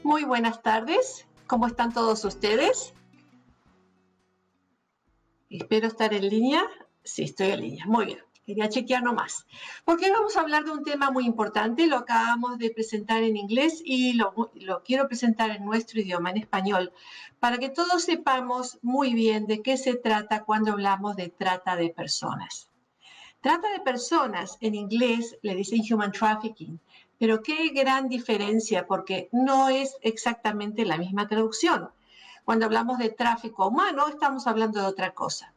Muy buenas tardes, ¿cómo están todos ustedes? Espero estar en línea. Sí, estoy en línea, muy bien. Quería chequear nomás. Porque vamos a hablar de un tema muy importante, lo acabamos de presentar en inglés y lo quiero presentar en nuestro idioma, en español, para que todos sepamos muy bien de qué se trata cuando hablamos de trata de personas. Trata de personas, en inglés le dicen human trafficking, pero qué gran diferencia, porque no es exactamente la misma traducción. Cuando hablamos de tráfico humano, estamos hablando de otra cosa.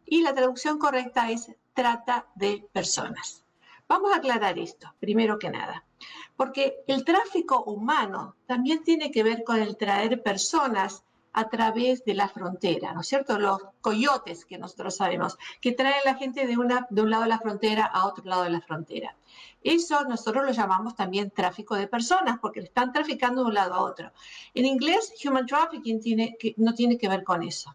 Y la traducción correcta es trata de personas. Vamos a aclarar esto, primero que nada, porque el tráfico humano también tiene que ver con el traer personas a través de la frontera, ¿no es cierto? Los coyotes que nosotros sabemos, que traen a la gente de un lado de la frontera a otro lado de la frontera. Eso nosotros lo llamamos también tráfico de personas, porque le están traficando de un lado a otro. En inglés, human trafficking no tiene que ver con eso.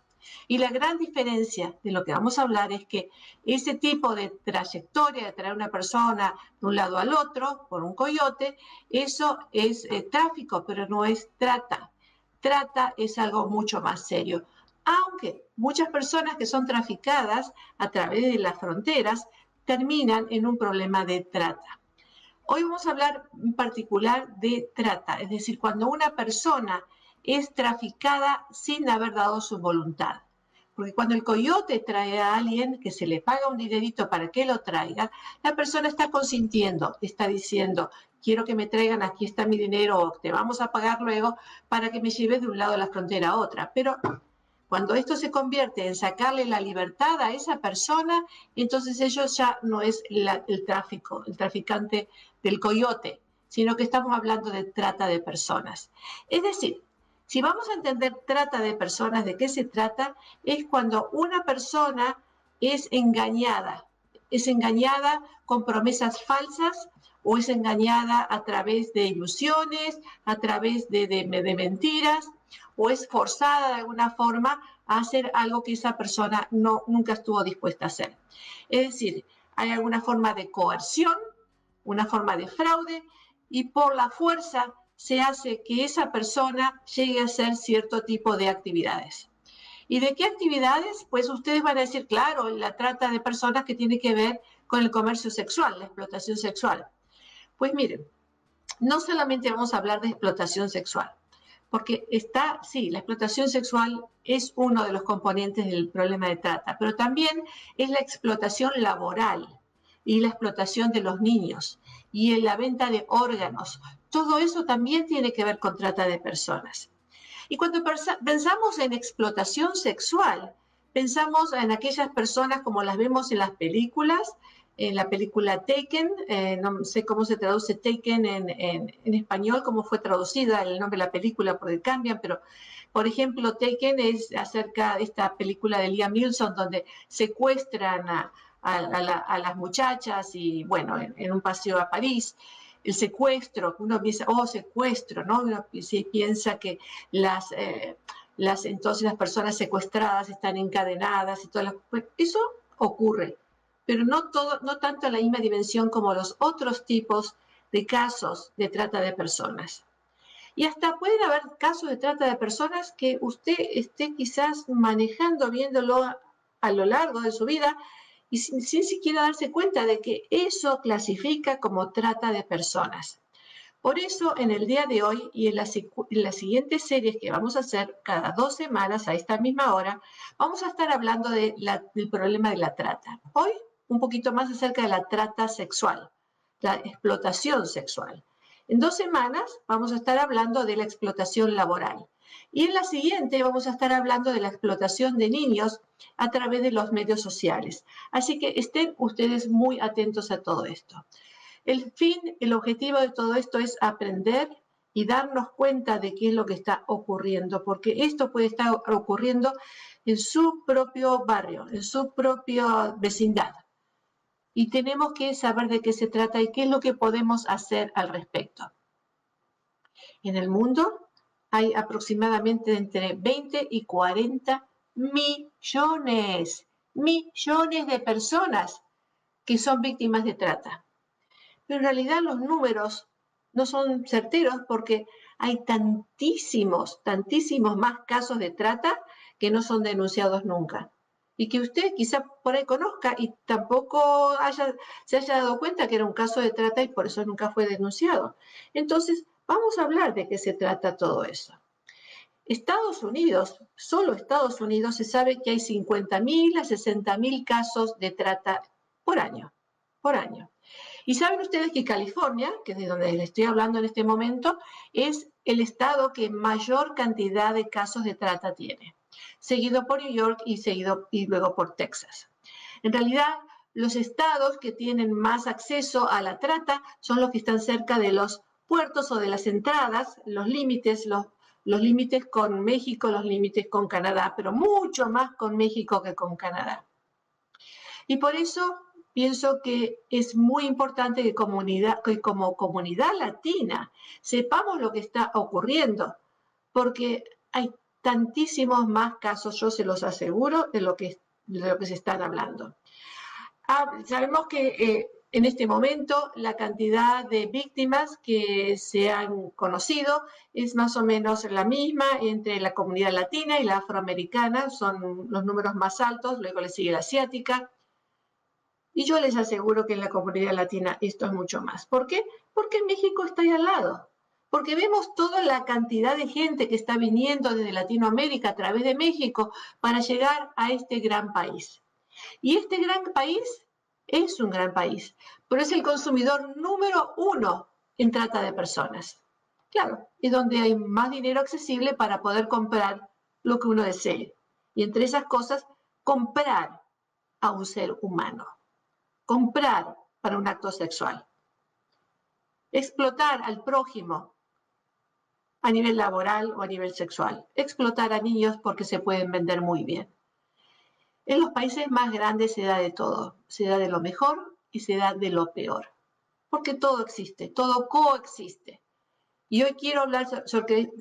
Y la gran diferencia de lo que vamos a hablar es que ese tipo de trayectoria de traer una persona de un lado al otro por un coyote, eso es tráfico, pero no es trata. Trata es algo mucho más serio. Aunque muchas personas que son traficadas a través de las fronteras terminan en un problema de trata. Hoy vamos a hablar en particular de trata, es decir, cuando una persona es traficada sin haber dado su voluntad. Porque cuando el coyote trae a alguien que se le paga un dinerito para que lo traiga, la persona está consintiendo, está diciendo, quiero que me traigan, aquí está mi dinero, o te vamos a pagar luego para que me lleves de un lado de la frontera a otra. Pero cuando esto se convierte en sacarle la libertad a esa persona, entonces ellos ya no es el traficante del coyote, sino que estamos hablando de trata de personas. Es decir, si vamos a entender trata de personas, ¿de qué se trata? Es cuando una persona es engañada con promesas falsas o es engañada a través de ilusiones, a través de mentiras, o es forzada de alguna forma a hacer algo que esa persona nunca estuvo dispuesta a hacer. Es decir, hay alguna forma de coerción, una forma de fraude, y por la fuerza se hace que esa persona llegue a hacer cierto tipo de actividades. ¿Y de qué actividades? Pues ustedes van a decir, claro, la trata de personas que tiene que ver con el comercio sexual, la explotación sexual. Pues miren, no solamente vamos a hablar de explotación sexual, porque sí, la explotación sexual es uno de los componentes del problema de trata, pero también es la explotación laboral y la explotación de los niños y la venta de órganos. Todo eso también tiene que ver con trata de personas. Y cuando pensamos en explotación sexual, pensamos en aquellas personas como las vemos en las películas, en la película Taken, no sé cómo se traduce Taken en español, cómo fue traducida el nombre de la película, porque cambian, pero por ejemplo Taken es acerca de esta película de Liam Neeson donde secuestran a las muchachas y bueno, en un paseo a París. El secuestro, uno piensa, secuestro, ¿no? Uno piensa que entonces las personas secuestradas están encadenadas y todas eso ocurre, pero no tanto en la misma dimensión como los otros tipos de casos de trata de personas. Y hasta pueden haber casos de trata de personas que usted esté quizás manejando, viéndolo a lo largo de su vida, y sin siquiera darse cuenta de que eso clasifica como trata de personas. Por eso, en el día de hoy y en las siguientes series que vamos a hacer cada 2 semanas a esta misma hora, vamos a estar hablando del problema de la trata. Hoy, un poquito más acerca de la trata sexual, la explotación sexual. En 2 semanas vamos a estar hablando de la explotación laboral. Y en la siguiente vamos a estar hablando de la explotación de niños a través de los medios sociales. Así que estén ustedes muy atentos a todo esto. El objetivo de todo esto es aprender y darnos cuenta de qué es lo que está ocurriendo, porque esto puede estar ocurriendo en su propio barrio, en su propia vecindad. Y tenemos que saber de qué se trata y qué es lo que podemos hacer al respecto. En el mundo hay aproximadamente entre 20 y 40 millones millones de personas que son víctimas de trata. Pero en realidad los números no son certeros porque hay tantísimos más casos de trata que no son denunciados nunca. Y que usted quizá por ahí conozca y tampoco se haya dado cuenta que era un caso de trata y por eso nunca fue denunciado. Entonces, vamos a hablar de qué se trata todo eso. Estados Unidos, solo Estados Unidos, se sabe que hay 50.000 a 60.000 casos de trata por año. Y saben ustedes que California, que es de donde les estoy hablando en este momento, es el estado que mayor cantidad de casos de trata tiene, seguido por New York y luego por Texas. En realidad, los estados que tienen más acceso a la trata son los que están cerca de los puertos o de las entradas, los límites con México, los límites con Canadá, pero mucho más con México que con Canadá. Y por eso pienso que es muy importante que como comunidad latina sepamos lo que está ocurriendo, porque hay tantísimos más casos, yo se los aseguro, de lo que se están hablando. Sabemos que en este momento la cantidad de víctimas que se han conocido es más o menos la misma entre la comunidad latina y la afroamericana, son los números más altos, luego le sigue la asiática. Y yo les aseguro que en la comunidad latina esto es mucho más. ¿Por qué? Porque México está ahí al lado. Porque vemos toda la cantidad de gente que está viniendo desde Latinoamérica a través de México para llegar a este gran país. Y este gran país es un gran país, pero es el consumidor número 1 en trata de personas. Claro, es donde hay más dinero accesible para poder comprar lo que uno desee. Y entre esas cosas, comprar a un ser humano. Comprar para un acto sexual. Explotar al prójimo a nivel laboral o a nivel sexual. Explotar a niños porque se pueden vender muy bien. En los países más grandes se da de todo. Se da de lo mejor y se da de lo peor. Porque todo existe, todo coexiste. Y hoy quiero hablar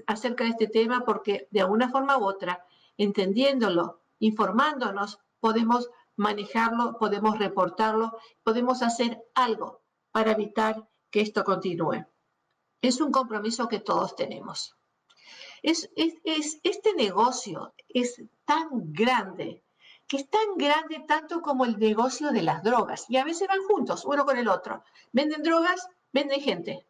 acerca de este tema porque de alguna forma u otra, entendiéndolo, informándonos, podemos manejarlo, podemos reportarlo, podemos hacer algo para evitar que esto continúe. Es un compromiso que todos tenemos. Este negocio es tan grande, que es tan grande tanto como el negocio de las drogas. Y a veces van juntos, uno con el otro. Venden drogas, venden gente.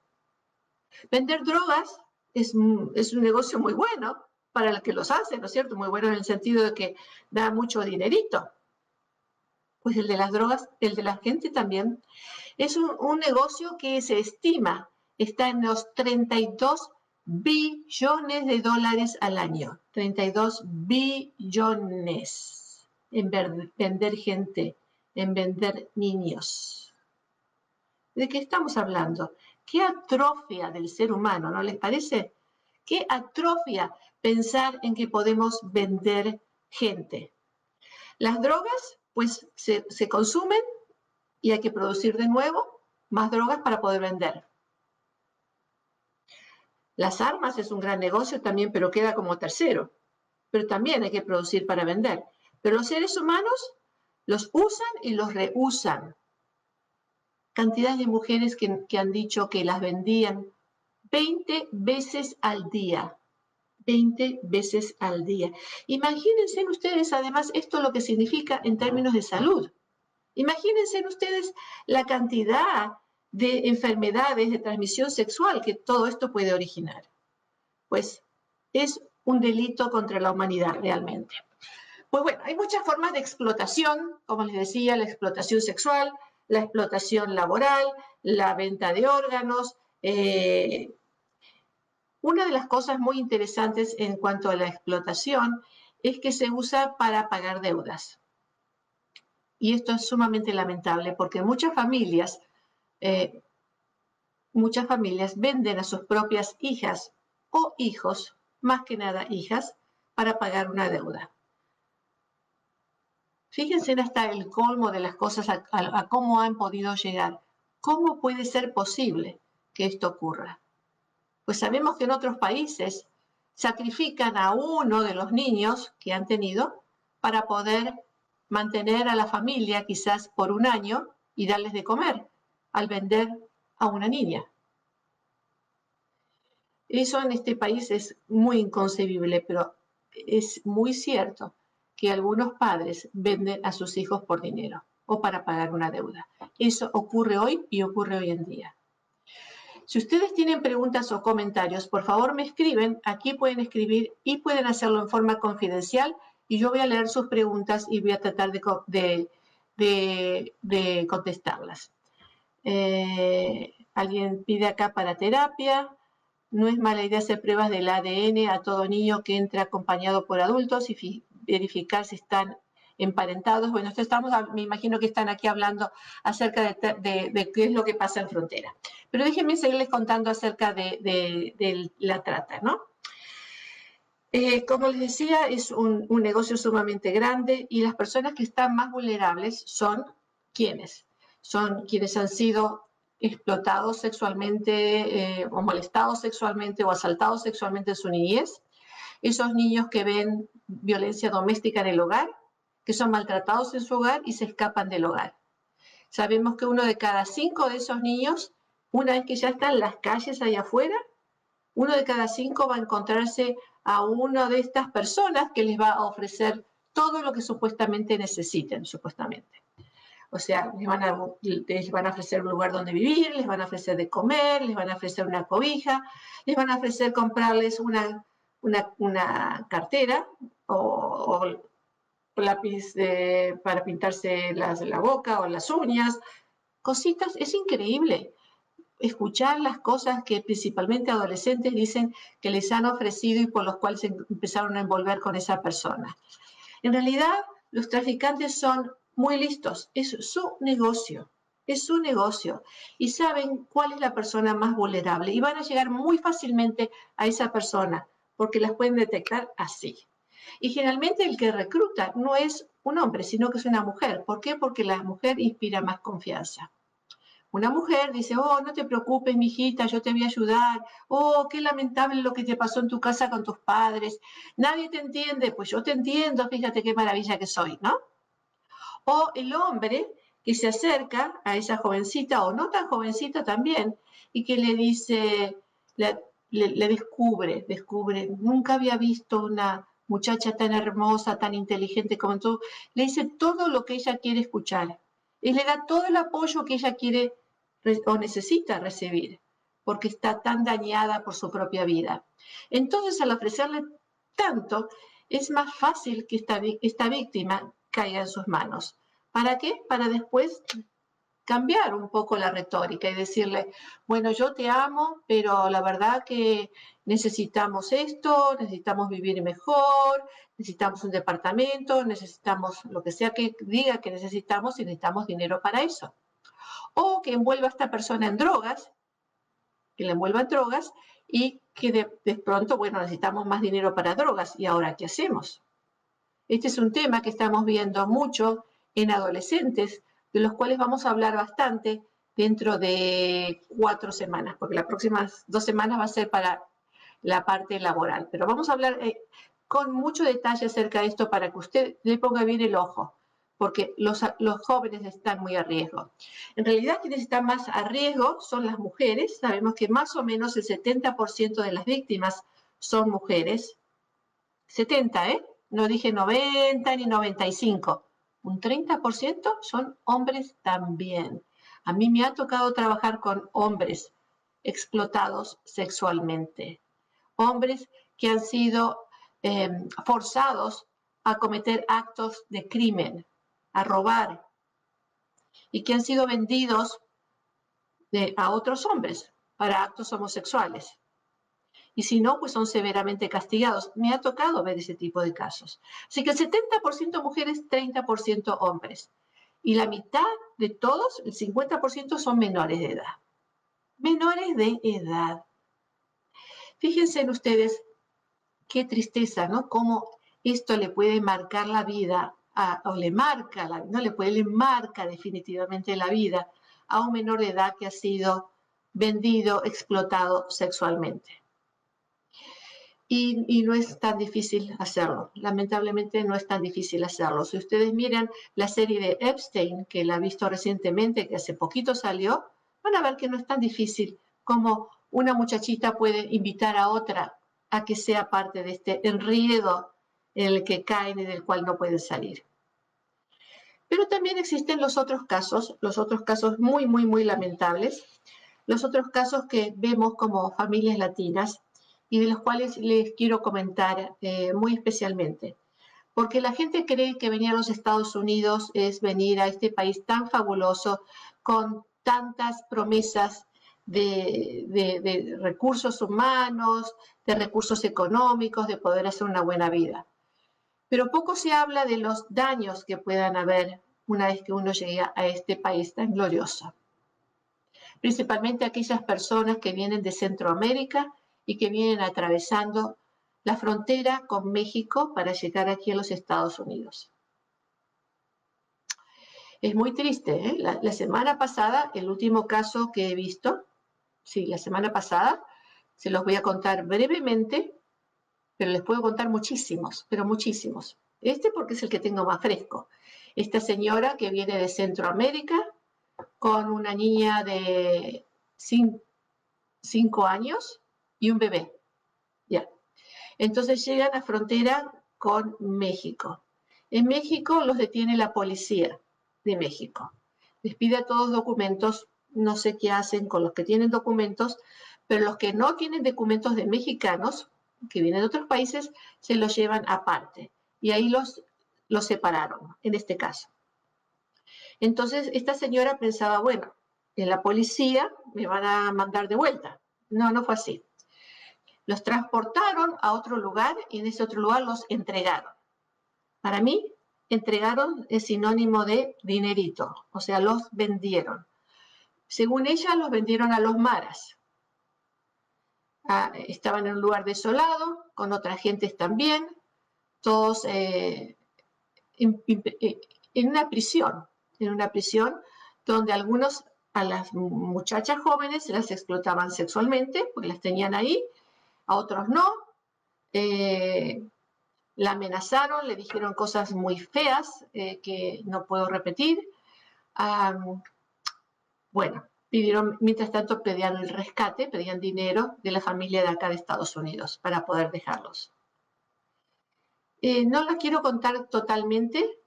Vender drogas es un negocio muy bueno para el que los hace, ¿no es cierto? Muy bueno en el sentido de que da mucho dinerito. Pues el de las drogas, el de la gente también. Es un negocio que se estima está en los 32 billones de dólares al año. 32 billones en vender gente, en vender niños. ¿De qué estamos hablando? ¿Qué atrofia del ser humano, no les parece? ¿Qué atrofia pensar en que podemos vender gente? Las drogas, pues, se consumen y hay que producir de nuevo más drogas para poder vender. Las armas es un gran negocio también, pero queda como tercero. Pero también hay que producir para vender. Pero los seres humanos los usan y los reusan. Cantidad de mujeres que han dicho que las vendían 20 veces al día. 20 veces al día. Imagínense ustedes, además, esto lo que significa en términos de salud. Imagínense ustedes la cantidad de enfermedades de transmisión sexual que todo esto puede originar. Pues es un delito contra la humanidad realmente. Pues bueno, hay muchas formas de explotación, como les decía, la explotación sexual, la explotación laboral, la venta de órganos. Una de las cosas muy interesantes en cuanto a la explotación es que se usa para pagar deudas. Y esto es sumamente lamentable porque muchas familias venden a sus propias hijas o hijos, más que nada hijas, para pagar una deuda. Fíjense hasta el colmo de las cosas, a cómo han podido llegar. ¿Cómo puede ser posible que esto ocurra? Pues sabemos que en otros países sacrifican a uno de los niños que han tenido para poder mantener a la familia quizás por un año y darles de comer al vender a una niña. Eso en este país es muy inconcebible, pero es muy cierto que algunos padres venden a sus hijos por dinero o para pagar una deuda. Eso ocurre hoy y ocurre hoy en día. Si ustedes tienen preguntas o comentarios, por favor me escriben. Aquí pueden escribir y pueden hacerlo en forma confidencial y yo voy a leer sus preguntas y voy a tratar de contestarlas. Alguien pide acá para terapia. No es mala idea hacer pruebas del ADN a todo niño que entra acompañado por adultos y verificar si están emparentados. Bueno, me imagino que están aquí hablando acerca de qué es lo que pasa en frontera. Pero déjenme seguirles contando acerca de la trata, ¿no? Como les decía, es un negocio sumamente grande y las personas que están más vulnerables son ¿quiénes? Son quienes han sido explotados sexualmente o molestados sexualmente o asaltados sexualmente en su niñez, esos niños que ven violencia doméstica en el hogar, que son maltratados en su hogar y se escapan del hogar. Sabemos que 1 de cada 5 de esos niños, una vez que ya están en las calles allá afuera, 1 de cada 5 va a encontrarse a una de estas personas que les va a ofrecer todo lo que supuestamente necesiten, supuestamente. O sea, les van a ofrecer un lugar donde vivir, les van a ofrecer de comer, les van a ofrecer una cobija, les van a ofrecer comprarles una cartera o lápiz para pintarse la boca o las uñas. Cositas, es increíble escuchar las cosas que principalmente adolescentes dicen que les han ofrecido y por los cuales se empezaron a envolver con esa persona. En realidad, los traficantes son muy listos, es su negocio y saben cuál es la persona más vulnerable y van a llegar muy fácilmente a esa persona porque las pueden detectar así. Y generalmente el que recluta no es un hombre, sino que es una mujer. ¿Por qué? Porque la mujer inspira más confianza. Una mujer dice, oh, no te preocupes, mijita, yo te voy a ayudar. Oh, qué lamentable lo que te pasó en tu casa con tus padres. Nadie te entiende, pues yo te entiendo, fíjate qué maravilla que soy, ¿no? O el hombre que se acerca a esa jovencita, o no tan jovencita también, y que le dice, le descubre, nunca había visto una muchacha tan hermosa, tan inteligente como tú. Le dice todo lo que ella quiere escuchar y le da todo el apoyo que ella quiere o necesita recibir, porque está tan dañada por su propia vida. Entonces, al ofrecerle tanto, es más fácil que esta víctima caiga en sus manos. ¿Para qué? Para después cambiar un poco la retórica y decirle, bueno, yo te amo, pero la verdad que necesitamos esto, necesitamos vivir mejor, necesitamos un departamento, necesitamos lo que sea que diga que necesitamos y necesitamos dinero para eso. O que envuelva a esta persona en drogas, que la envuelva en drogas y que de pronto, bueno, necesitamos más dinero para drogas. ¿Y ahora qué hacemos? Este es un tema que estamos viendo mucho en adolescentes, de los cuales vamos a hablar bastante dentro de 4 semanas, porque las próximas 2 semanas va a ser para la parte laboral. Pero vamos a hablar con mucho detalle acerca de esto para que usted le ponga bien el ojo, porque los jóvenes están muy a riesgo. En realidad, quienes están más a riesgo son las mujeres. Sabemos que más o menos el 70% de las víctimas son mujeres. 70, ¿eh? No dije 90 ni 95. Un 30% son hombres también. A mí me ha tocado trabajar con hombres explotados sexualmente. Hombres que han sido forzados a cometer actos de crimen, a robar, y que han sido vendidos a otros hombres para actos homosexuales. Y si no, pues son severamente castigados. Me ha tocado ver ese tipo de casos. Así que el 70% mujeres, 30% hombres. Y la mitad de todos, el 50%, son menores de edad. Menores de edad. Fíjense en ustedes qué tristeza, ¿no? Cómo esto le puede marcar la vida, o le marca, le marca definitivamente la vida a un menor de edad que ha sido vendido, explotado sexualmente. y no es tan difícil hacerlo. Lamentablemente no es tan difícil hacerlo. Si ustedes miran la serie de Epstein, que la he visto recientemente, que hace poquito salió, van a ver que no es tan difícil como una muchachita puede invitar a otra a que sea parte de este enredo en el que caen y del cual no pueden salir. Pero también existen los otros casos muy, muy, muy lamentables, los otros casos que vemos como familias latinas y de los cuales les quiero comentar muy especialmente. Porque la gente cree que venir a los Estados Unidos es venir a este país tan fabuloso, con tantas promesas de recursos humanos, de recursos económicos, de poder hacer una buena vida. Pero poco se habla de los daños que puedan haber una vez que uno llega a este país tan glorioso. Principalmente aquellas personas que vienen de Centroamérica y que vienen atravesando la frontera con México para llegar aquí a los Estados Unidos. Es muy triste, ¿eh? La semana pasada, el último caso que he visto, sí, la semana pasada, se los voy a contar brevemente, pero les puedo contar muchísimos, pero muchísimos. Este porque es el que tengo más fresco. Esta señora que viene de Centroamérica con una niña de 5 años y un bebé. Ya. Entonces llegan a la frontera con México. En México los detiene la policía de México. Les pide a todos documentos, no sé qué hacen con los que tienen documentos, pero los que no tienen documentos de mexicanos, que vienen de otros países, se los llevan aparte. Y ahí los separaron, en este caso. Entonces, esta señora pensaba, bueno, en la policía me van a mandar de vuelta. No, no fue así. Los transportaron a otro lugar y en ese otro lugar los entregaron. Para mí, entregaron es sinónimo de dinerito, o sea, los vendieron. Según ella, los vendieron a los maras. Estaban en un lugar desolado, con otras gentes también, todos en una prisión donde algunos a las muchachas jóvenes las explotaban sexualmente, porque las tenían ahí, a otros no, la amenazaron, le dijeron cosas muy feas que no puedo repetir. Bueno, mientras tanto pedían el rescate, pedían dinero de la familia de acá de Estados Unidos para poder dejarlos. No las quiero contar totalmente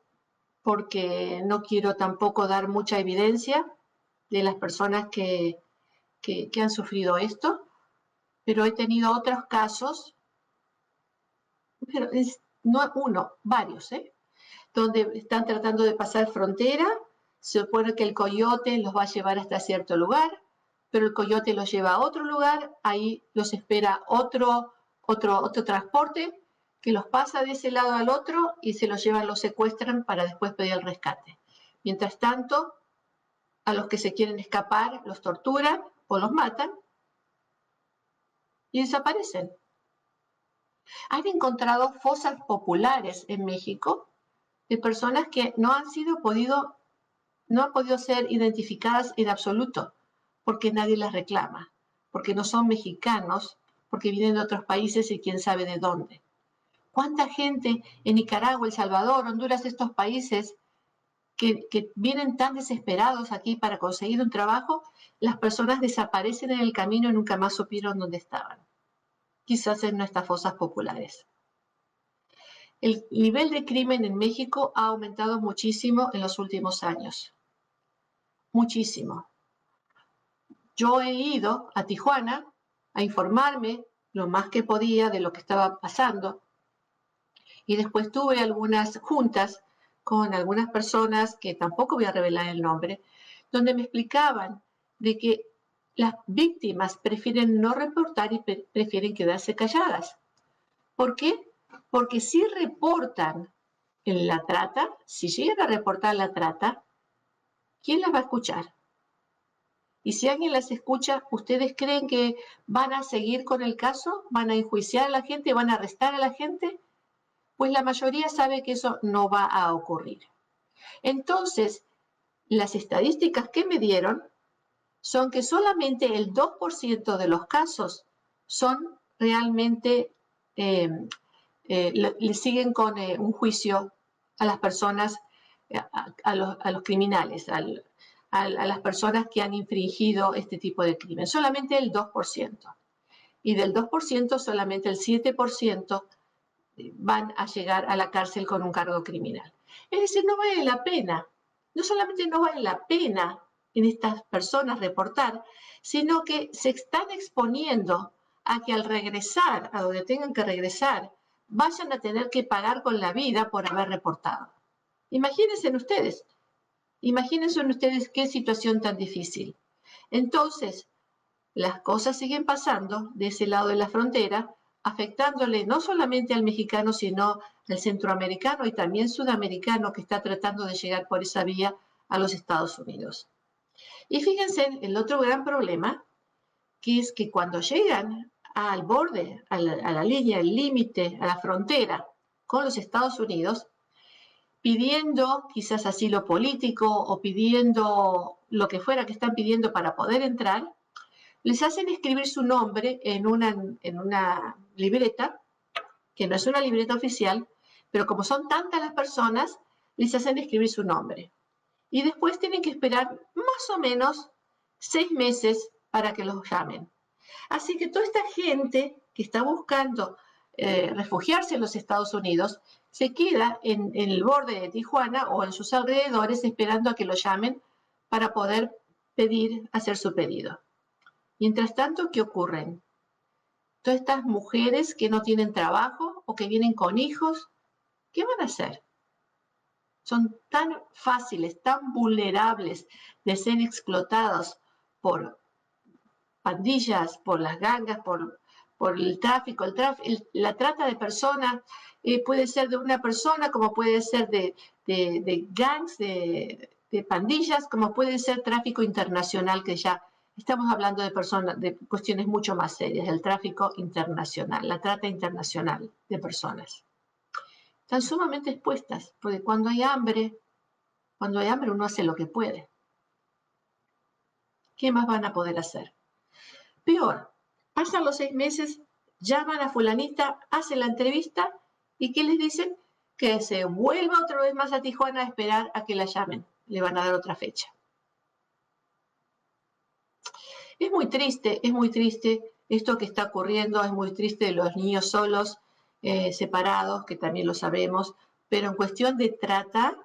porque no quiero tampoco dar mucha evidencia de las personas que han sufrido esto, pero he tenido otros casos, pero no uno, varios, donde están tratando de pasar frontera, se supone que el coyote los va a llevar hasta cierto lugar, pero el coyote los lleva a otro lugar, ahí los espera otro transporte que los pasa de ese lado al otro y se los llevan, los secuestran para después pedir el rescate. Mientras tanto, a los que se quieren escapar los torturan o los matan y desaparecen. Han encontrado fosas populares en México de personas que no han podido ser identificadas en absoluto, porque nadie las reclama, porque no son mexicanos, porque vienen de otros países y quién sabe de dónde. ¿Cuánta gente en Nicaragua, El Salvador, Honduras, estos países que vienen tan desesperados aquí para conseguir un trabajo, las personas desaparecen en el camino y nunca más supieron dónde estaban? Quizás en nuestras fosas populares. El nivel de crimen en México ha aumentado muchísimo en los últimos años. Muchísimo. Yo he ido a Tijuana a informarme lo más que podía de lo que estaba pasando y después tuve algunas juntas con algunas personas que tampoco voy a revelar el nombre, donde me explicaban de que las víctimas prefieren no reportar y prefieren quedarse calladas. ¿Por qué? Porque si reportan la trata, si llegan a reportar la trata, ¿quién las va a escuchar? Y si alguien las escucha, ¿ustedes creen que van a seguir con el caso? ¿Van a enjuiciar a la gente? ¿Van a arrestar a la gente? Pues la mayoría sabe que eso no va a ocurrir. Entonces, las estadísticas que me dieron son que solamente el 2% de los casos son realmente le siguen con un juicio a las personas, a los criminales, a las personas que han infringido este tipo de crimen. Solamente el 2%. Y del 2%, solamente el 7% van a llegar a la cárcel con un cargo criminal. Es decir, no vale la pena. No solamente no vale la pena en estas personas reportar, sino que se están exponiendo a que al regresar, a donde tengan que regresar, vayan a tener que pagar con la vida por haber reportado. Imagínense ustedes qué situación tan difícil. Entonces, las cosas siguen pasando de ese lado de la frontera, afectándole no solamente al mexicano, sino al centroamericano y también sudamericano que está tratando de llegar por esa vía a los Estados Unidos. Y fíjense, el otro gran problema, que es que cuando llegan al borde, a la línea, el límite, a la frontera con los Estados Unidos, pidiendo quizás asilo político o pidiendo lo que fuera que están pidiendo para poder entrar, les hacen escribir su nombre en una libreta, que no es una libreta oficial, pero como son tantas las personas, les hacen escribir su nombre. Y después tienen que esperar más o menos 6 meses para que los llamen. Así que toda esta gente que está buscando refugiarse en los Estados Unidos se queda en el borde de Tijuana o en sus alrededores esperando a que lo llamen para poder hacer su pedido. Mientras tanto, ¿qué ocurre? Todas estas mujeres que no tienen trabajo o que vienen con hijos, ¿qué van a hacer? Son tan fáciles, tan vulnerables de ser explotados por pandillas, por las gangas, por el tráfico. La trata de personas puede ser de una persona, como puede ser de gangs, de pandillas, como puede ser tráfico internacional, que ya estamos hablando de cuestiones mucho más serias, el tráfico internacional, la trata internacional de personas. Están sumamente expuestas, porque cuando hay hambre uno hace lo que puede. ¿Qué más van a poder hacer? Peor, pasan los 6 meses, llaman a fulanita, hacen la entrevista y ¿qué les dicen? Que se vuelva otra vez más a Tijuana a esperar a que la llamen. Le van a dar otra fecha. Es muy triste esto que está ocurriendo, es muy triste los niños solos, separados, que también lo sabemos, pero en cuestión de trata,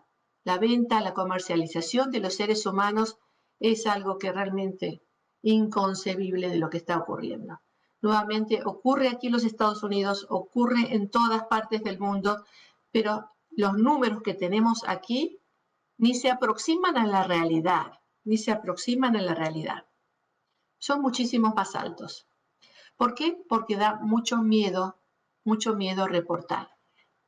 la venta, la comercialización de los seres humanos es algo que realmente inconcebible de lo que está ocurriendo. Nuevamente, ocurre aquí en los Estados Unidos, ocurre en todas partes del mundo, pero los números que tenemos aquí ni se aproximan a la realidad, Son muchísimos más altos. ¿Por qué? Porque da mucho miedo reportar.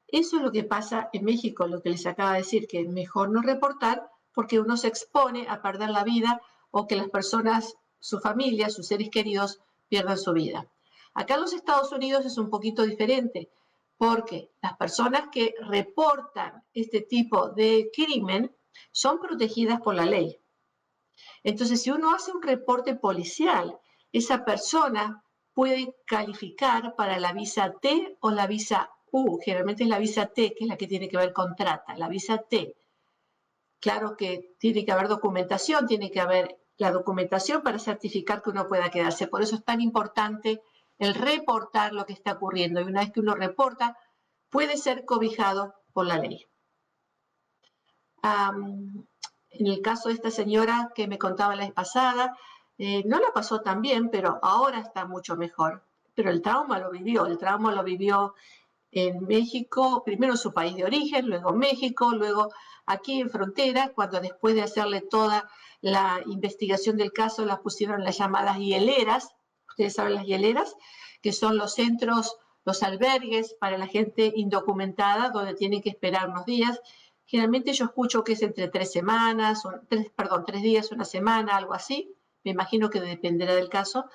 Eso es lo que pasa en México, lo que les acaba de decir, que es mejor no reportar porque uno se expone a perder la vida o que las personas, su familia, sus seres queridos, pierdan su vida. Acá en los Estados Unidos es un poquito diferente, porque las personas que reportan este tipo de crimen son protegidas por la ley. Entonces, si uno hace un reporte policial, esa persona puede calificar para la visa T o la visa U. Generalmente es la visa T, que es la que tiene que ver con trata, la visa T. Claro que tiene que haber documentación, tiene que haber la documentación para certificar que uno pueda quedarse. Por eso es tan importante el reportar lo que está ocurriendo. Y una vez que uno reporta, puede ser cobijado por la ley. En el caso de esta señora que me contaba la vez pasada, no la pasó tan bien, pero ahora está mucho mejor. Pero el trauma lo vivió en México, primero en su país de origen, luego en México, luego aquí en frontera, cuando después de hacerle toda la investigación del caso, las pusieron las llamadas hieleras. Ustedes saben las hieleras, que son los centros, los albergues para la gente indocumentada, donde tienen que esperar unos días. Generalmente yo escucho que es entre 3 semanas, 3 días, una semana, algo así. Me imagino que dependerá del caso,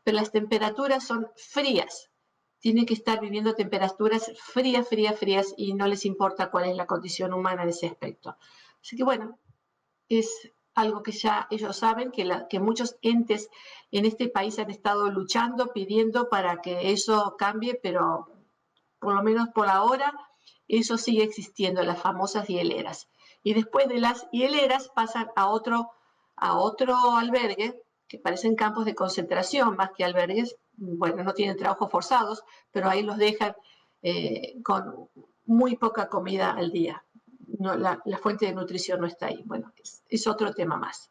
pero las temperaturas son frías. Tienen que estar viviendo temperaturas frías y no les importa cuál es la condición humana en ese aspecto. Así que bueno, es algo que ya ellos saben, que muchos entes en este país han estado luchando, pidiendo para que eso cambie, pero por lo menos por ahora, eso sigue existiendo, las famosas hieleras. Y después de las hieleras pasan a otro albergue, que parecen campos de concentración más que albergues. Bueno, no tienen trabajos forzados, pero ahí los dejan con muy poca comida al día. No, la fuente de nutrición no está ahí. Bueno, es otro tema más.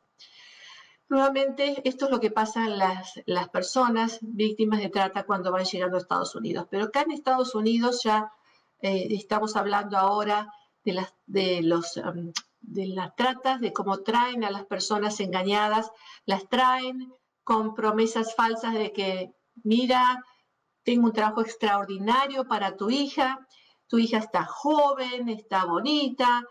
Nuevamente, esto es lo que pasan las personas víctimas de trata cuando van llegando a Estados Unidos. Pero acá en Estados Unidos ya estamos hablando ahora de las tratas, de cómo traen a las personas engañadas, las traen con promesas falsas de que, mira, tengo un trabajo extraordinario para tu hija está joven, está bonita,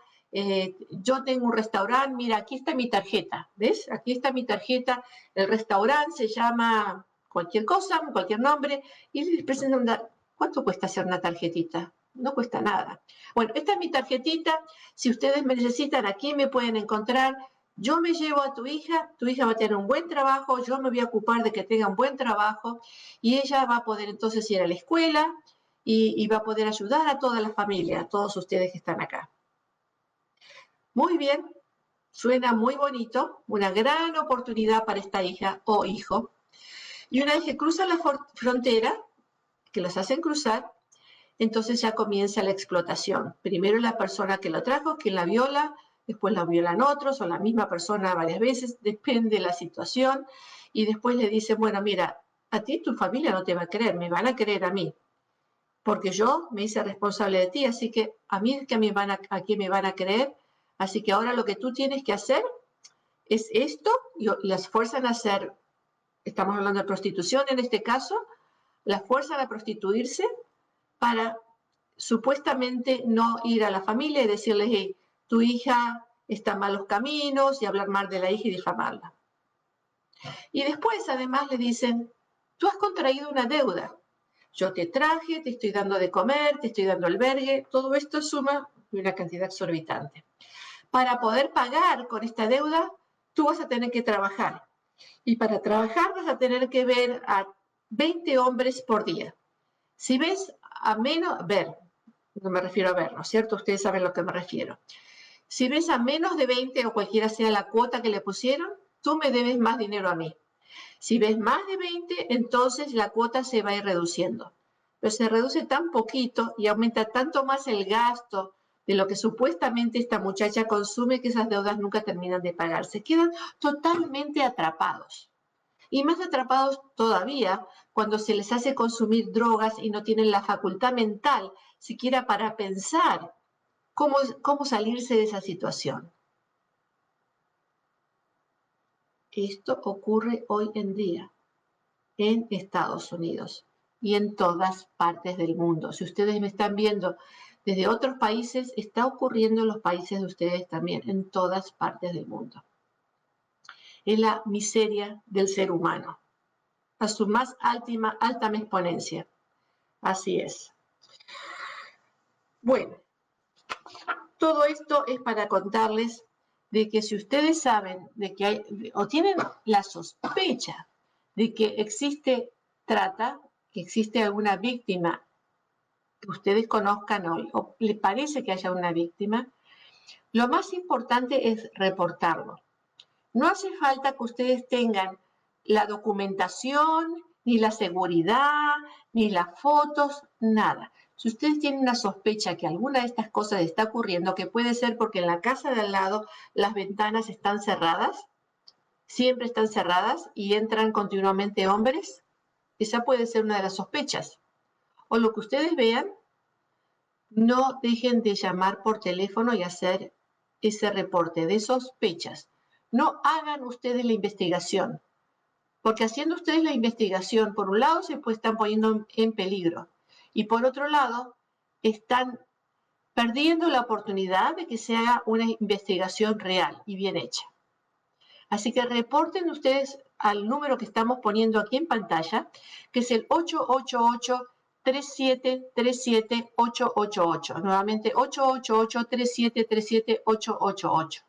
yo tengo un restaurante, mira, aquí está mi tarjeta, ¿ves? Aquí está mi tarjeta, el restaurante se llama cualquier cosa, cualquier nombre, y les presentan ¿cuánto cuesta hacer una tarjetita? No cuesta nada. Bueno, esta es mi tarjetita, si ustedes me necesitan, aquí me pueden encontrar, yo me llevo a tu hija va a tener un buen trabajo, yo me voy a ocupar de que tenga un buen trabajo, y ella va a poder entonces ir a la escuela, y va a poder ayudar a toda la familia, a todos ustedes que están acá. Muy bien, suena muy bonito, una gran oportunidad para esta hija o hijo. Y una vez que cruzan la frontera, que los hacen cruzar, entonces ya comienza la explotación. Primero la persona que lo trajo, quien la viola, después la violan otros o la misma persona varias veces, depende de la situación. Y después le dicen, bueno, mira, a ti tu familia no te va a querer, me van a querer a mí. Porque yo me hice responsable de ti, así que a mí es que a quién me van a creer, así que ahora lo que tú tienes que hacer es esto, y las fuerzan a hacer, estamos hablando de prostitución en este caso, las fuerzan a prostituirse para supuestamente no ir a la familia y decirles, hey, tu hija está en malos caminos, y hablar mal de la hija y difamarla. Y después además le dicen, tú has contraído una deuda. Yo te traje, te estoy dando de comer, te estoy dando albergue, todo esto suma una cantidad exorbitante. Para poder pagar con esta deuda, tú vas a tener que trabajar. Y para trabajar vas a tener que ver a 20 hombres por día. Si ves a menos, no me refiero a ver, ¿no es cierto? Ustedes saben a lo que me refiero. Si ves a menos de 20 o cualquiera sea la cuota que le pusieron, tú me debes más dinero a mí. Si ves más de 20, entonces la cuota se va a ir reduciendo. Pero se reduce tan poquito y aumenta tanto más el gasto de lo que supuestamente esta muchacha consume que esas deudas nunca terminan de pagarse. Quedan totalmente atrapados. Y más atrapados todavía cuando se les hace consumir drogas y no tienen la facultad mental siquiera para pensar cómo salirse de esa situación. Esto ocurre hoy en día en Estados Unidos y en todas partes del mundo. Si ustedes me están viendo desde otros países, está ocurriendo en los países de ustedes también, en todas partes del mundo. Es la miseria del ser humano, a su más alta exponencia. Así es. Bueno, todo esto es para contarles de que si ustedes saben de que hay, o tienen la sospecha de que existe trata, que existe alguna víctima que ustedes conozcan hoy, o les parece que haya una víctima, lo más importante es reportarlo. No hace falta que ustedes tengan la documentación, ni la seguridad, ni las fotos, nada. Si ustedes tienen una sospecha que alguna de estas cosas está ocurriendo, que puede ser porque en la casa de al lado las ventanas están cerradas, siempre están cerradas y entran continuamente hombres, esa puede ser una de las sospechas. O lo que ustedes vean, no dejen de llamar por teléfono y hacer ese reporte de sospechas. No hagan ustedes la investigación, porque haciendo ustedes la investigación, por un lado se están poniendo en peligro y por otro lado están perdiendo la oportunidad de que se haga una investigación real y bien hecha. Así que reporten ustedes al número que estamos poniendo aquí en pantalla, que es el 888-3737-888. Nuevamente, 888-3737-888.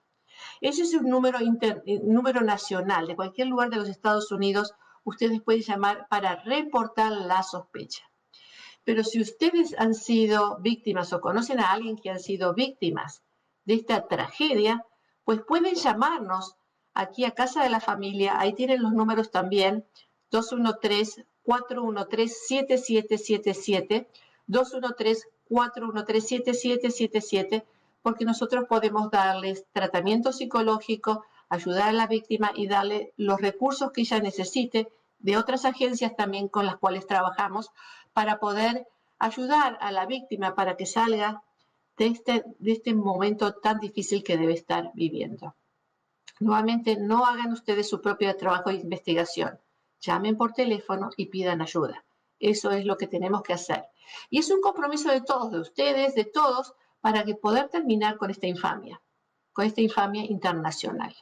Ese es un número nacional. De cualquier lugar de los Estados Unidos, ustedes pueden llamar para reportar la sospecha. Pero si ustedes han sido víctimas o conocen a alguien que han sido víctimas de esta tragedia, pues pueden llamarnos aquí a Casa de la Familia. Ahí tienen los números también, 213-413-7777, 213-413-7777, porque nosotros podemos darles tratamiento psicológico, ayudar a la víctima y darle los recursos que ella necesite, de otras agencias también con las cuales trabajamos, para poder ayudar a la víctima para que salga de este momento tan difícil que debe estar viviendo. Nuevamente, no hagan ustedes su propio trabajo de investigación. Llamen por teléfono y pidan ayuda. Eso es lo que tenemos que hacer. Y es un compromiso de todos, de ustedes, de todos, para que poder terminar con esta infamia internacional.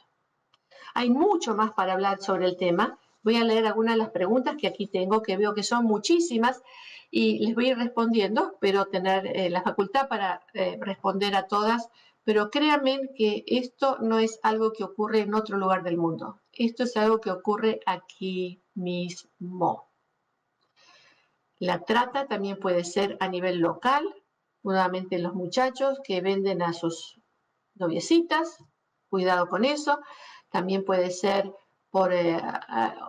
Hay mucho más para hablar sobre el tema. Voy a leer algunas de las preguntas que aquí tengo, que veo que son muchísimas, y les voy a ir respondiendo. Espero tener la facultad para responder a todas, pero créanme que esto no es algo que ocurre en otro lugar del mundo. Esto es algo que ocurre aquí mismo. La trata también puede ser a nivel local, nuevamente los muchachos que venden a sus noviecitas, cuidado con eso. También puede ser por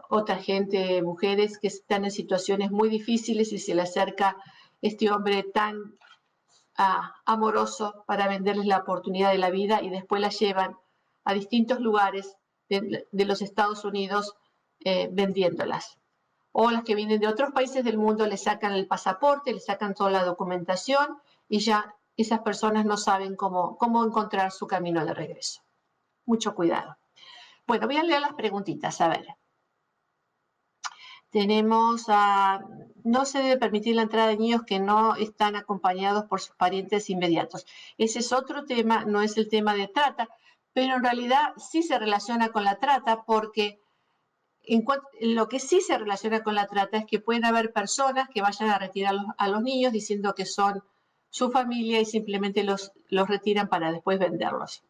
otra gente, mujeres que están en situaciones muy difíciles y se le acerca este hombre tan amoroso para venderles la oportunidad de la vida y después la llevan a distintos lugares de los Estados Unidos vendiéndolas. O las que vienen de otros países del mundo le sacan el pasaporte, le sacan toda la documentación y ya esas personas no saben cómo encontrar su camino de regreso. Mucho cuidado. Bueno, voy a leer las preguntitas, a ver. Tenemos no se debe permitir la entrada de niños que no están acompañados por sus parientes inmediatos. Ese es otro tema, no es el tema de trata, pero en realidad sí se relaciona con la trata, porque lo que sí se relaciona con la trata es que pueden haber personas que vayan a retirar a los niños diciendo que son su familia y simplemente los retiran para después venderlos.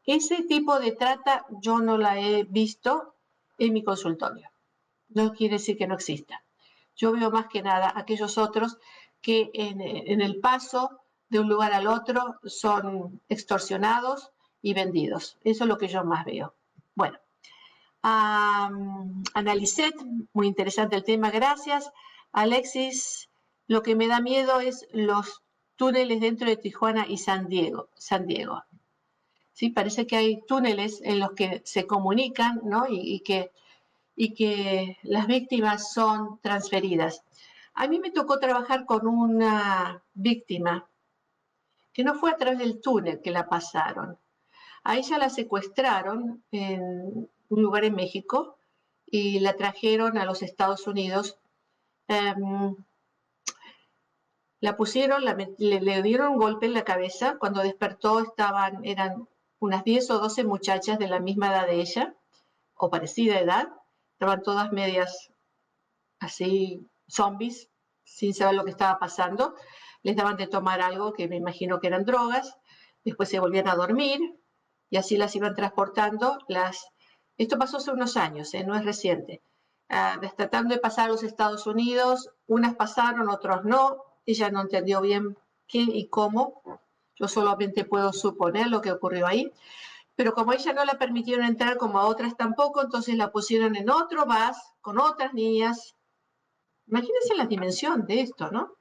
Ese tipo de trata yo no la he visto en mi consultorio. No quiere decir que no exista. Yo veo más que nada aquellos otros que en el paso de un lugar al otro son extorsionados y vendidos. Eso es lo que yo más veo. Bueno, Analicet, muy interesante el tema, gracias. Alexis, lo que me da miedo es los túneles dentro de Tijuana y San Diego. Sí, parece que hay túneles en los que se comunican, ¿no? y que las víctimas son transferidas. A mí me tocó trabajar con una víctima que no fue a través del túnel que la pasaron. A ella la secuestraron en un lugar en México y la trajeron a los Estados Unidos. La pusieron, le dieron un golpe en la cabeza. Cuando despertó eran unas 10 o 12 muchachas de la misma edad de ella, o parecida edad. Estaban todas medias así, zombies, sin saber lo que estaba pasando. Les daban de tomar algo que me imagino que eran drogas. Después se volvían a dormir y así las iban transportando. Esto pasó hace unos años, no es reciente. Tratando de pasar a los Estados Unidos, unas pasaron, otros no. Ella no entendió bien qué y cómo. Yo solamente puedo suponer lo que ocurrió ahí. Pero como a ella no la permitieron entrar, como a otras tampoco, entonces la pusieron en otro bus con otras niñas. Imagínense la dimensión de esto, ¿no?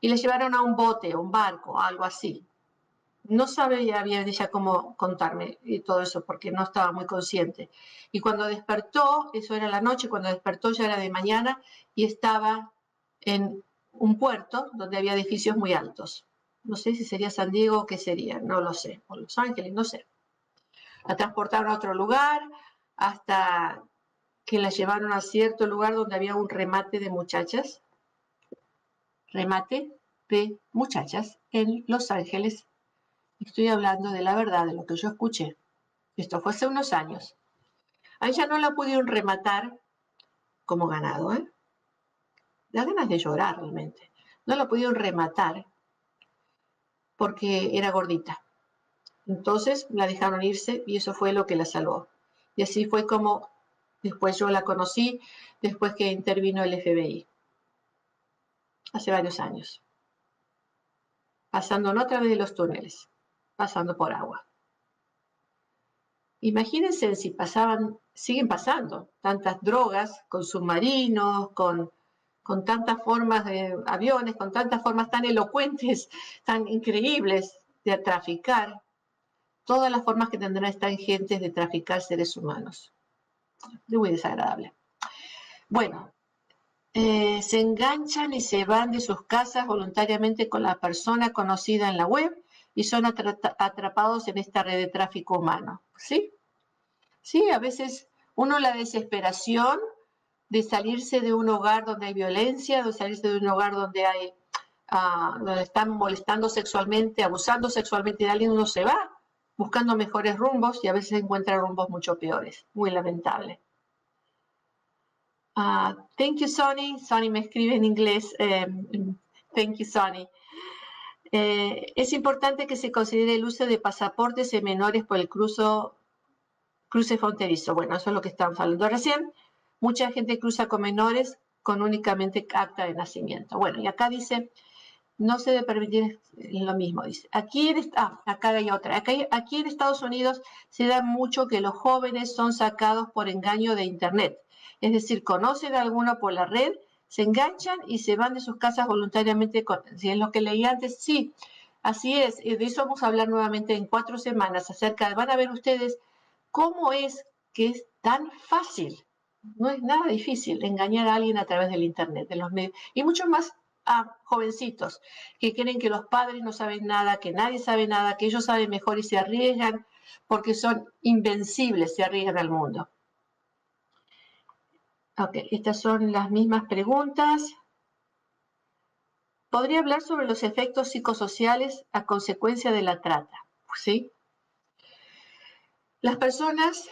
Y la llevaron a un bote, un barco, algo así. No sabía bien ella cómo contarme y todo eso, porque no estaba muy consciente. Y cuando despertó, eso era la noche, cuando despertó ya era de mañana y estaba en un puerto donde había edificios muy altos. No sé si sería San Diego o qué sería, no lo sé. O Los Ángeles, no sé. La transportaron a otro lugar hasta que la llevaron a cierto lugar donde había un remate de muchachas. Remate de muchachas en Los Ángeles. Estoy hablando de la verdad, de lo que yo escuché. Esto fue hace unos años. A ella no la pudieron rematar como ganado, ¿eh? Da ganas de llorar realmente. No la pudieron rematar porque era gordita. Entonces la dejaron irse y eso fue lo que la salvó. Y así fue como después yo la conocí, después que intervino el FBI. hace varios años, pasando no a través de los túneles, pasando por agua. Imagínense si siguen pasando tantas drogas con submarinos, con tantas formas de aviones, con tantas formas tan elocuentes, tan increíbles de traficar, todas las formas que tendrán estas gentes de traficar seres humanos. Es muy desagradable. Bueno, se enganchan y se van de sus casas voluntariamente con la persona conocida en la web y son atrapados en esta red de tráfico humano. ¿Sí? Sí, a veces la desesperación de salirse de un hogar donde hay violencia, de salirse de un hogar donde donde están molestando sexualmente, abusando sexualmente de alguien, uno se va buscando mejores rumbos y a veces encuentra rumbos mucho peores. Muy lamentable. Thank you, Sonny. Sonny me escribe en inglés. Thank you, Sonny. Es importante que se considere el uso de pasaportes en menores por el cruce fronterizo. Bueno, eso es lo que están hablando recién. Mucha gente cruza con menores con únicamente acta de nacimiento. Bueno, y acá dice, no se debe permitir lo mismo. Dice, acá hay otra. Aquí en Estados Unidos se da mucho que los jóvenes son sacados por engaño de Internet. Es decir, conocen a alguno por la red, se enganchan y se van de sus casas voluntariamente. Si es lo que leí antes, sí, así es. De eso vamos a hablar nuevamente en 4 semanas van a ver ustedes cómo es que es tan fácil. No es nada difícil engañar a alguien a través del Internet, de los medios, y mucho más a jovencitos que creen que los padres no saben nada, que nadie sabe nada, que ellos saben mejor y se arriesgan porque son invencibles, se arriesgan al mundo. Ok, estas son las mismas preguntas. ¿Podría hablar sobre los efectos psicosociales a consecuencia de la trata? ¿Sí? Las personas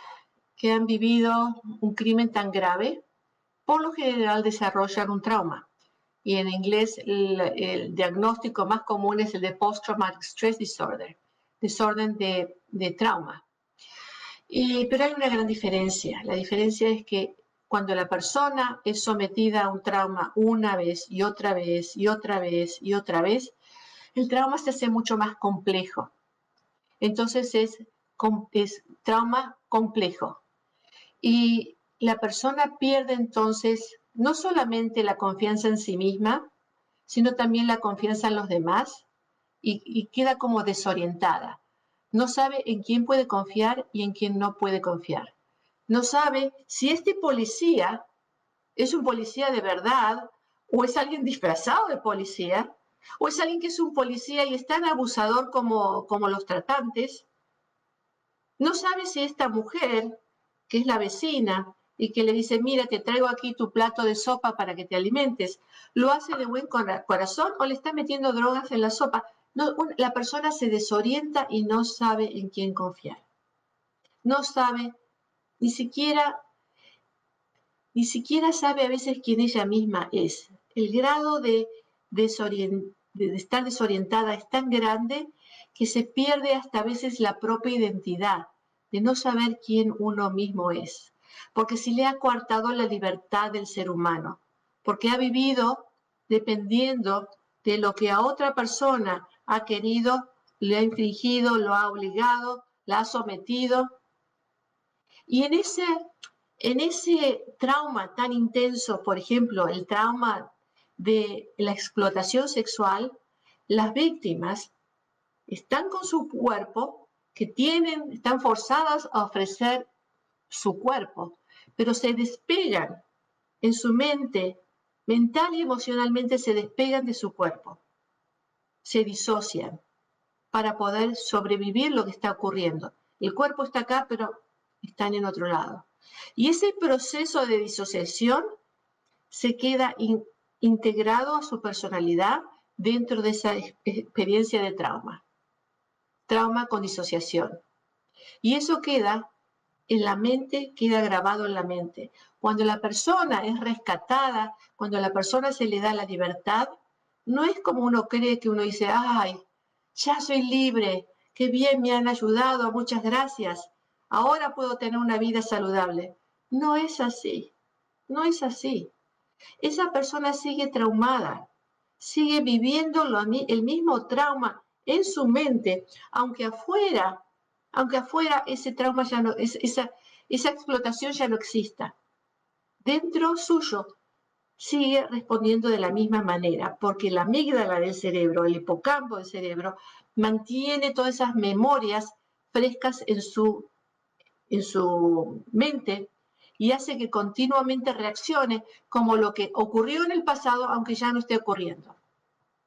que han vivido un crimen tan grave, por lo general desarrollan un trauma. Y en inglés el diagnóstico más común es el de Post-Traumatic Stress Disorder, desorden de trauma. Pero hay una gran diferencia. La diferencia es que cuando la persona es sometida a un trauma una vez y otra vez y otra vez y otra vez, el trauma se hace mucho más complejo. Entonces es trauma complejo. Y la persona pierde entonces no solamente la confianza en sí misma, sino también la confianza en los demás y queda como desorientada. No sabe en quién puede confiar y en quién no puede confiar. No sabe si este policía es un policía de verdad o es alguien disfrazado de policía o es alguien que es un policía y es tan abusador como los tratantes. No sabe si esta mujer, que es la vecina, y que le dice, mira, te traigo aquí tu plato de sopa para que te alimentes, lo hace de buen corazón o le está metiendo drogas en la sopa. No, la persona se desorienta y no sabe en quién confiar. No sabe, ni siquiera sabe a veces quién ella misma es. El grado de estar desorientada es tan grande que se pierde hasta a veces la propia identidad, de no saber quién uno mismo es, porque si le ha coartado la libertad del ser humano, porque ha vivido dependiendo de lo que a otra persona ha querido, le ha infligido, lo ha obligado, la ha sometido. Y en ese trauma tan intenso, por ejemplo, el trauma de la explotación sexual, las víctimas están con su cuerpo, están forzadas a ofrecer su cuerpo, pero se despegan en su mente, mental y emocionalmente se despegan de su cuerpo, se disocian para poder sobrevivir lo que está ocurriendo. El cuerpo está acá, pero están en otro lado. Y ese proceso de disociación se queda integrado a su personalidad dentro de esa experiencia de trauma. Trauma con disociación. Y eso queda en la mente, queda grabado en la mente. Cuando la persona es rescatada, cuando a la persona se le da la libertad, no es como uno cree que uno dice, ay, ya soy libre, qué bien me han ayudado, muchas gracias, ahora puedo tener una vida saludable. No es así, no es así. Esa persona sigue traumada sigue viviendo el mismo trauma en su mente, aunque afuera ese trauma ya no, esa explotación ya no exista. Dentro suyo sigue respondiendo de la misma manera, porque la amígdala del cerebro, el hipocampo del cerebro, mantiene todas esas memorias frescas en su mente y hace que continuamente reaccione como lo que ocurrió en el pasado, aunque ya no esté ocurriendo.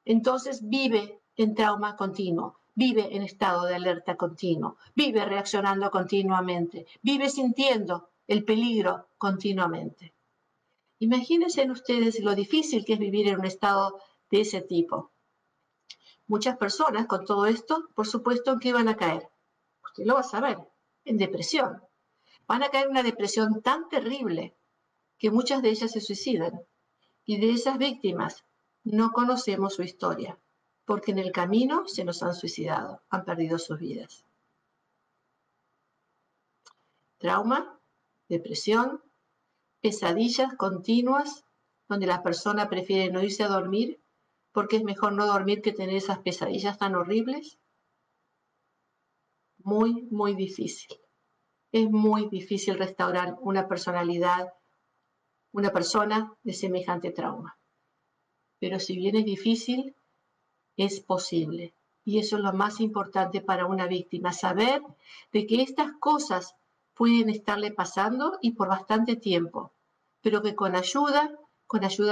Entonces vive en trauma continuo, vive en estado de alerta continuo, vive reaccionando continuamente, vive sintiendo el peligro continuamente. Imagínense ustedes lo difícil que es vivir en un estado de ese tipo. Muchas personas con todo esto, por supuesto, ¿en qué van a caer? Usted lo va a saber, en depresión. Van a caer en una depresión tan terrible que muchas de ellas se suicidan. Y de esas víctimas no conocemos su historia, porque en el camino se nos han suicidado, han perdido sus vidas. Trauma, depresión, pesadillas continuas, donde la persona prefiere no irse a dormir porque es mejor no dormir que tener esas pesadillas tan horribles. Muy, muy difícil. Es muy difícil restaurar una personalidad, una persona de semejante trauma. Pero si bien es difícil, es posible. Y eso es lo más importante para una víctima, saber de que estas cosas pueden estarle pasando y por bastante tiempo, pero que con ayuda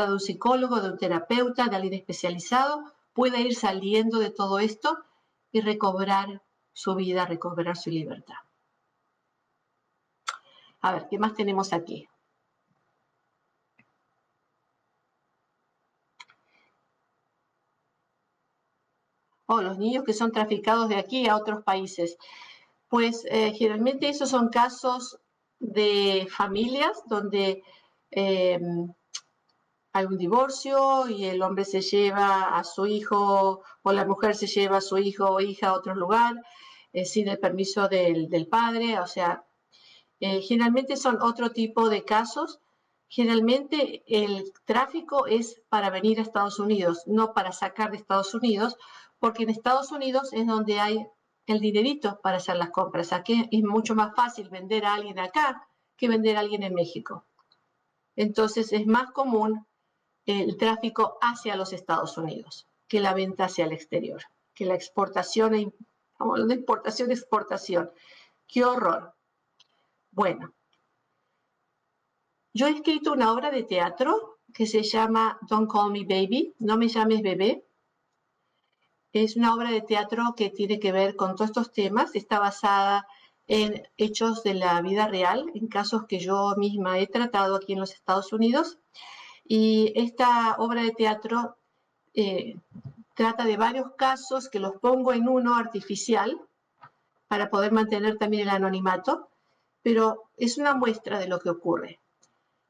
de un psicólogo, de un terapeuta, de alguien especializado, pueda ir saliendo de todo esto y recobrar su vida, recobrar su libertad. A ver, ¿qué más tenemos aquí? Oh, los niños que son traficados de aquí a otros países. Pues generalmente esos son casos de familias donde hay un divorcio y el hombre se lleva a su hijo o la mujer se lleva a su hijo o hija a otro lugar sin el permiso del padre. O sea, generalmente son otro tipo de casos. Generalmente el tráfico es para venir a Estados Unidos, no para sacar de Estados Unidos, porque en Estados Unidos es donde hay el dinerito para hacer las compras. Aquí es mucho más fácil vender a alguien acá que vender a alguien en México. Entonces es más común el tráfico hacia los Estados Unidos que la venta hacia el exterior, que la exportación, estamos hablando de importación, exportación. ¡Qué horror! Bueno, yo he escrito una obra de teatro que se llama Don't Call Me Baby, no me llames bebé. Es una obra de teatro que tiene que ver con todos estos temas, está basada en hechos de la vida real, en casos que yo misma he tratado aquí en los Estados Unidos. Y esta obra de teatro trata de varios casos que los pongo en uno artificial para poder mantener también el anonimato, pero es una muestra de lo que ocurre.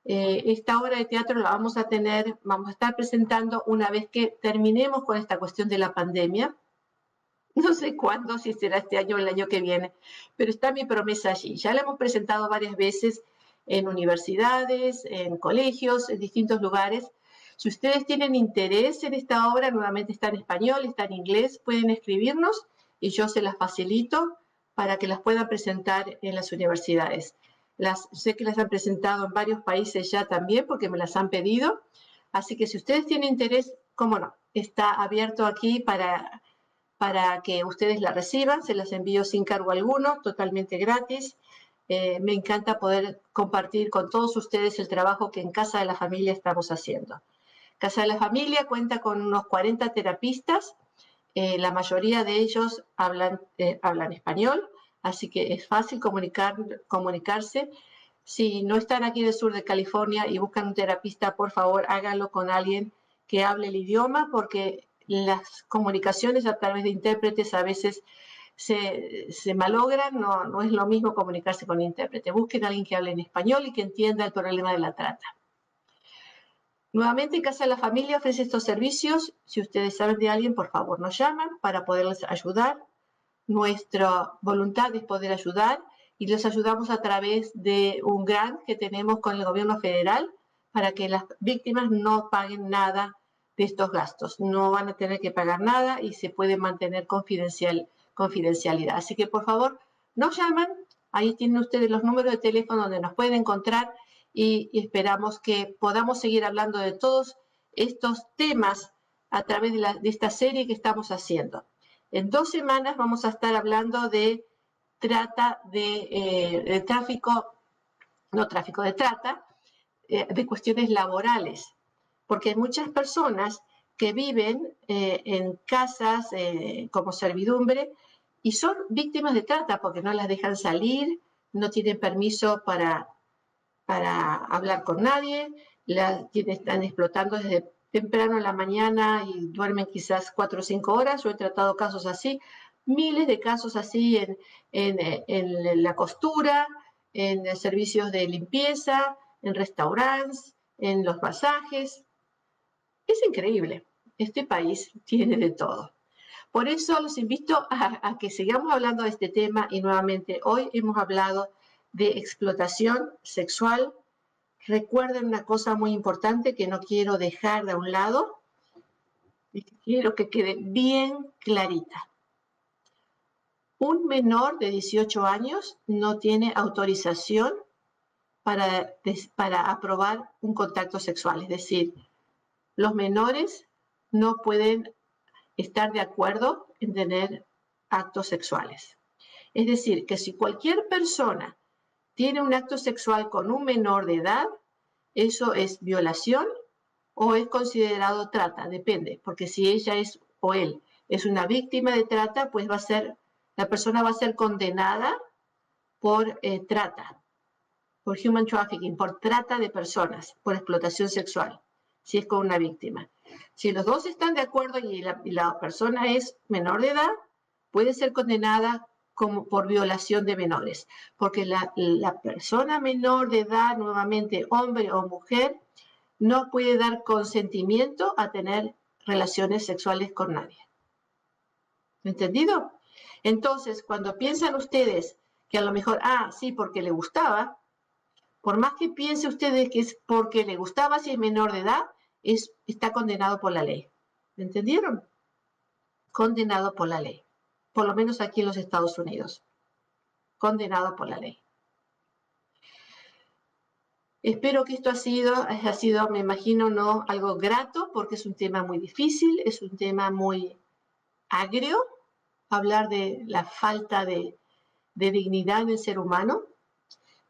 Esta obra de teatro la vamos a estar presentando una vez que terminemos con esta cuestión de la pandemia. No sé cuándo, si será este año o el año que viene, pero está mi promesa allí. Ya la hemos presentado varias veces en universidades, en colegios, en distintos lugares. Si ustedes tienen interés en esta obra, nuevamente está en español, está en inglés, pueden escribirnos y yo se las facilito para que las puedan presentar en las universidades. Sé que las han presentado en varios países ya también porque me las han pedido. Así que si ustedes tienen interés, cómo no, está abierto aquí para que ustedes la reciban. Se las envío sin cargo alguno, totalmente gratis. Me encanta poder compartir con todos ustedes el trabajo que en Casa de la Familia estamos haciendo. Casa de la Familia cuenta con unos 40 terapistas. La mayoría de ellos hablan español, así que es fácil comunicarse. Si no están aquí del sur de California y buscan un terapista, por favor, háganlo con alguien que hable el idioma, porque las comunicaciones a través de intérpretes a veces se malogran. No es lo mismo comunicarse con intérprete. Busquen a alguien que hable en español y que entienda el problema de la trata. Nuevamente, Casa de la Familia ofrece estos servicios. Si ustedes saben de alguien, por favor, nos llaman para poderles ayudar. Nuestra voluntad es poder ayudar y los ayudamos a través de un grant que tenemos con el gobierno federal para que las víctimas no paguen nada estos gastos. No van a tener que pagar nada y se puede mantener confidencialidad. Así que, por favor, nos llaman. Ahí tienen ustedes los números de teléfono donde nos pueden encontrar y esperamos que podamos seguir hablando de todos estos temas a través de esta serie que estamos haciendo. En 2 semanas vamos a estar hablando de trata, de trata, de cuestiones laborales, porque hay muchas personas que viven en casas como servidumbre y son víctimas de trata porque no las dejan salir, no tienen permiso para hablar con nadie, están explotando desde temprano en la mañana y duermen quizás 4 o 5 horas. Yo he tratado casos así, miles de casos así en la costura, en servicios de limpieza, en restaurantes, en los masajes. Es increíble. Este país tiene de todo. Por eso los invito a que sigamos hablando de este tema y nuevamente hoy hemos hablado de explotación sexual. Recuerden una cosa muy importante que no quiero dejar de un lado y quiero que quede bien clarita. Un menor de 18 años no tiene autorización para aprobar un contacto sexual. Es decir, los menores no pueden estar de acuerdo en tener actos sexuales. Es decir, que si cualquier persona tiene un acto sexual con un menor de edad, eso es violación o es considerado trata, depende, porque si ella es o él es una víctima de trata, pues la persona va a ser condenada por trata, por human trafficking, por trata de personas, por explotación sexual, si es con una víctima. Si los dos están de acuerdo y la persona es menor de edad, puede ser condenada por violación de menores, porque la persona menor de edad, nuevamente hombre o mujer, no puede dar consentimiento a tener relaciones sexuales con nadie. ¿Entendido? Entonces, cuando piensan ustedes que a lo mejor, sí, porque le gustaba, por más que piense ustedes que es porque le gustaba si es menor de edad, está condenado por la ley. ¿Entendieron? Condenado por la ley. Por lo menos aquí en los Estados Unidos. Condenado por la ley. Espero que esto ha sido, me imagino, no algo grato, porque es un tema muy difícil, es un tema muy agrio, hablar de la falta de dignidad en el ser humano,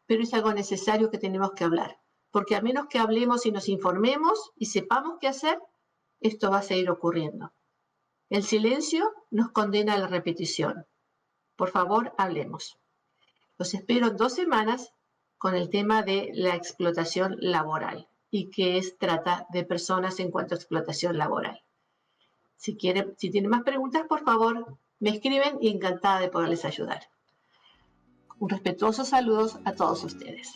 pero es algo necesario que tenemos que hablar, porque a menos que hablemos y nos informemos y sepamos qué hacer, esto va a seguir ocurriendo. El silencio nos condena a la repetición. Por favor, hablemos. Los espero en 2 semanas con el tema de la explotación laboral y qué es trata de personas en cuanto a explotación laboral. Si tienen más preguntas, por favor, me escriben y encantada de poderles ayudar. Un respetuoso saludos a todos ustedes.